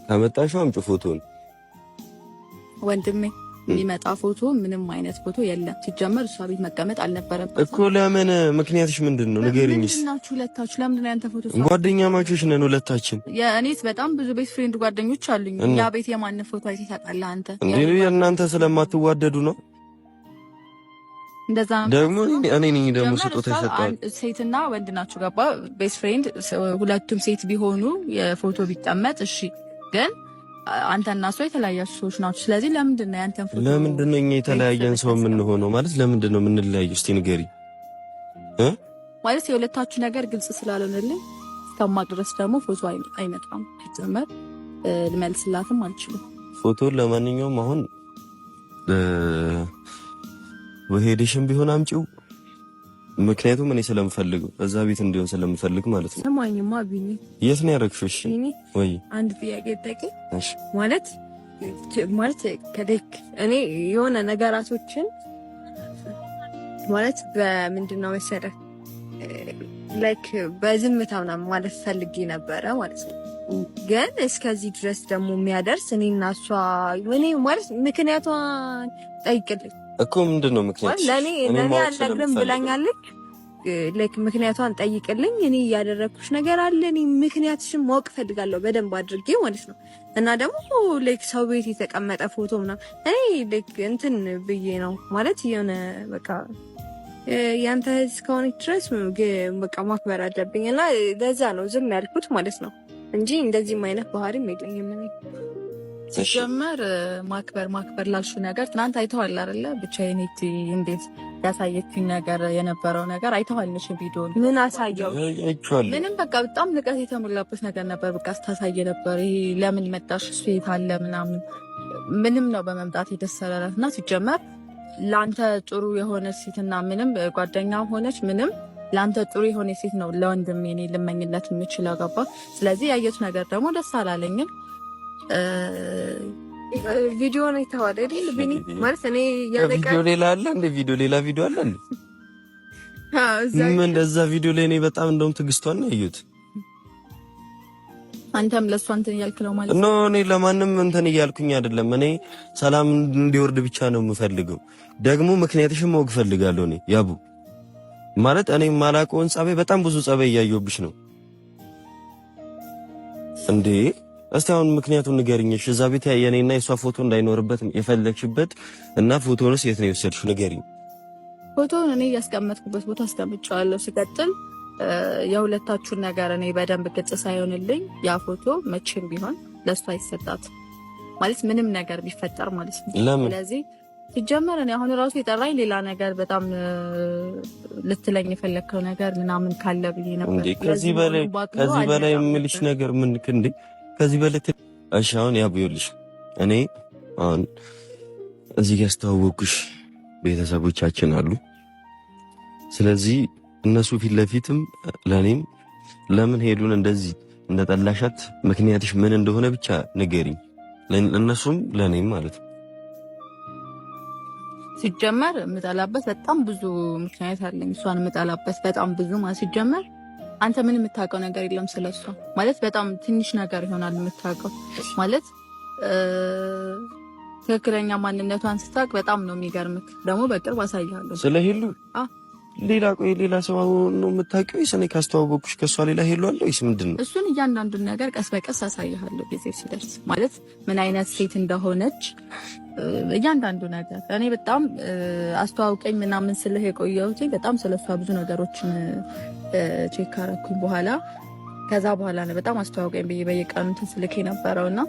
አመጣሽው አምጪ ፎቶን ወንድሜ የሚመጣ ፎቶ ምንም አይነት ፎቶ የለም። ሲጀመር እሷ ቤት መቀመጥ አልነበረበትም እኮ። ለምን? ምክንያትሽ ምንድነው? ንገሪኝስ። ምንድናችሁ ሁለታችሁ? ለምን ነው ያንተ ፎቶ? ጓደኛ ማቾች ነን ሁለታችን። የእኔስ በጣም ብዙ ቤስት ፍሬንድ ጓደኞች አሉኝ። ያ ቤት የማን ፎቶ አይተህ ታውቃለህ አንተ? እንዴ እናንተ ስለማትዋደዱ ነው። እንደዛ ደግሞ እኔ ነኝ ደግሞ ስጦታ ይሰጣል። ሴትና ወንድ ናችሁ ገባ? ቤስት ፍሬንድ ሁለቱም ሴት ቢሆኑ የፎቶ ቢቀመጥ እሺ፣ ግን አንተና እሷ የተለያያችሁ ሰዎች ናችሁ። ስለዚህ ለምንድን ነው ያንተን ፎቶ? ለምንድን ነው እኛ የተለያየን ሰው የምንሆነው? ማለት ለምንድን ነው የምንለያየው? እስቲ ንገሪ ማለት የሁለታችሁ ነገር ግልጽ ስላልሆነልኝ እስከማቅ ድረስ ደግሞ ፎቶ አይመጣም። ጀመር ልመልስላትም አልችልም ፎቶን። ለማንኛውም አሁን በሄድሽም ቢሆን አምጪው፣ ምክንያቱም እኔ ስለምፈልገው እዛ ቤት እንዲሆን ስለምፈልግ ማለት ነው። ሰማኝማ ቢኒ፣ የት ነው ያደረግሽው? እሺ ወይ አንድ ጥያቄ ጠይቄ ማለት ከደክ እኔ የሆነ ነገራቶችን ማለት በምንድን ነው መሰለህ ላይክ በዝምታ ምናምን ማለት ፈልጌ ነበረ ማለት ነው። ግን እስከዚህ ድረስ ደግሞ የሚያደርስ እኔና እሷ እኔ ማለት ምክንያቷን ጠይቅልኝ እኮ ምንድን ነው ምክንያት? ለኔ አልነግርም ብላኛለች። ላይክ ምክንያቷን ጠይቅልኝ። እኔ ያደረኩሽ ነገር አለ። እኔ ምክንያትሽን ማወቅ ፈልጋለሁ በደንብ አድርጌ ማለት ነው። እና ደግሞ ላይክ ሰው ቤት የተቀመጠ ፎቶ ምናምን እኔ ላይክ እንትን ብዬ ነው ማለት የሆነ በቃ ያንተ እስከሆነ ድረስ በቃ ማክበር አለብኝ እና ለዛ ነው ዝም ያልኩት ማለት ነው እንጂ እንደዚህም አይነት ባህሪም የለኝም እኔ። ሲጀመር ማክበር ላልሽው ነገር ትናንት አይተዋል አይደለ? ብቻዬን እንዴት ያሳየችኝ ነገር የነበረው ነገር አይተዋል። ነሽ ቪዲዮ ምን አሳየው? ምንም በቃ በጣም ንቀት የተሞላበት ነገር ነበር። በቃ ስታሳየ ነበር። ይሄ ለምን መጣሽ? እሱ የት አለ ምናምን ምንም ነው በመምጣት የተሰረረት እና ሲጀመር ለአንተ ጥሩ የሆነ ሴትና ምንም ጓደኛ ሆነች ምንም ለአንተ ጥሩ የሆነ ሴት ነው ለወንድሜ እኔ ልመኝለት የምችለው ገባ። ስለዚህ ያየሁት ነገር ደግሞ ደስ አላለኝም። ቪዲዮ ነው የተዋለ አይደል? ቢኒ ማለት እኔ ቪዲዮ ሌላ አለ እንደ ቪዲዮ ሌላ ቪዲዮ አለ እንዴ? እንደዛ ቪዲዮ ላይ እኔ በጣም እንደውም ትግስቷን ነው ያየሁት። አንተም ለሷ እንትን እያልክ ነው ማለት ነው? እኔ ለማንም እንትን እያልኩኝ አይደለም። እኔ ሰላም እንዲወርድ ብቻ ነው የምፈልገው። ደግሞ ምክንያትሽን ማወቅ ፈልጋለሁ። እኔ ያቡ ማለት እኔ ማላውቀውን ጸባይ በጣም ብዙ ጸባይ እያየሁብሽ ነው እንዴ። እስቲ አሁን ምክንያቱን ንገሪኝሽ። እዛ ቤት የኔና የሷ ፎቶ እንዳይኖርበት የፈለግሽበት እና ፎቶንስ የት ነው የወሰድሽው? ንገሪኝ። ፎቶን እኔ ያስቀመጥኩበት ቦታ አስቀምጫለሁ። ሲቀጥል የሁለታችሁን ነገር እኔ በደንብ ግልጽ ሳይሆንልኝ ያ ፎቶ መቼም ቢሆን ለሷ አይሰጣት ማለት ምንም ነገር ቢፈጠር ማለት ነው። ለምን? ስለዚህ ሲጀመር እኔ አሁን ራሱ የጠራኝ ሌላ ነገር በጣም ልትለኝ የፈለግከው ነገር ምናምን ካለ ብዬ ነበር። ከዚህ በላይ የምልሽ ነገር ምን እንዴ? ከዚህ በላይ እሺ። አሁን ያብዩልሽ እኔ አሁን እዚህ ያስተዋወቁሽ ቤተሰቦቻችን አሉ። ስለዚህ እነሱ ፊት ለፊትም ለኔም ለምን ሄዱን እንደዚህ እንደጠላሻት ምክንያትሽ ምን እንደሆነ ብቻ ንገሪኝ። እነሱም ለኔም ማለት ነው። ሲጀመር የምጠላበት በጣም ብዙ ምክንያት አለኝ። እሷን የምጠላበት በጣም ብዙ ማለት ሲጀመር አንተ ምን የምታውቀው ነገር የለም ስለሷ ማለት በጣም ትንሽ ነገር ይሆናል የምታውቀው ማለት ትክክለኛ ማንነቷን ስታውቅ በጣም ነው የሚገርምክ። ደግሞ በቅርብ አሳይሃለሁ ስለ ሄሉ ሌላ ሰው ነው የምታውቂው? እኔ ካስተዋወቅኩሽ ከሷ ሌላ ሄሉ አለ ወይስ ምንድን ነው? እሱን እያንዳንዱን ነገር ቀስ በቀስ አሳይሃለሁ ጊዜ ሲደርስ ማለት ምን አይነት ሴት እንደሆነች እያንዳንዱ ነገር እኔ በጣም አስተዋውቀኝ ምናምን ስልህ የቆየሁት በጣም ስለሷ ብዙ ነገሮችን ቼክ አደረኩኝ በኋላ ከዛ በኋላ ነው በጣም አስተዋውቀኝ ብዬ በየቀኑ እንትን ስልክ የነበረውና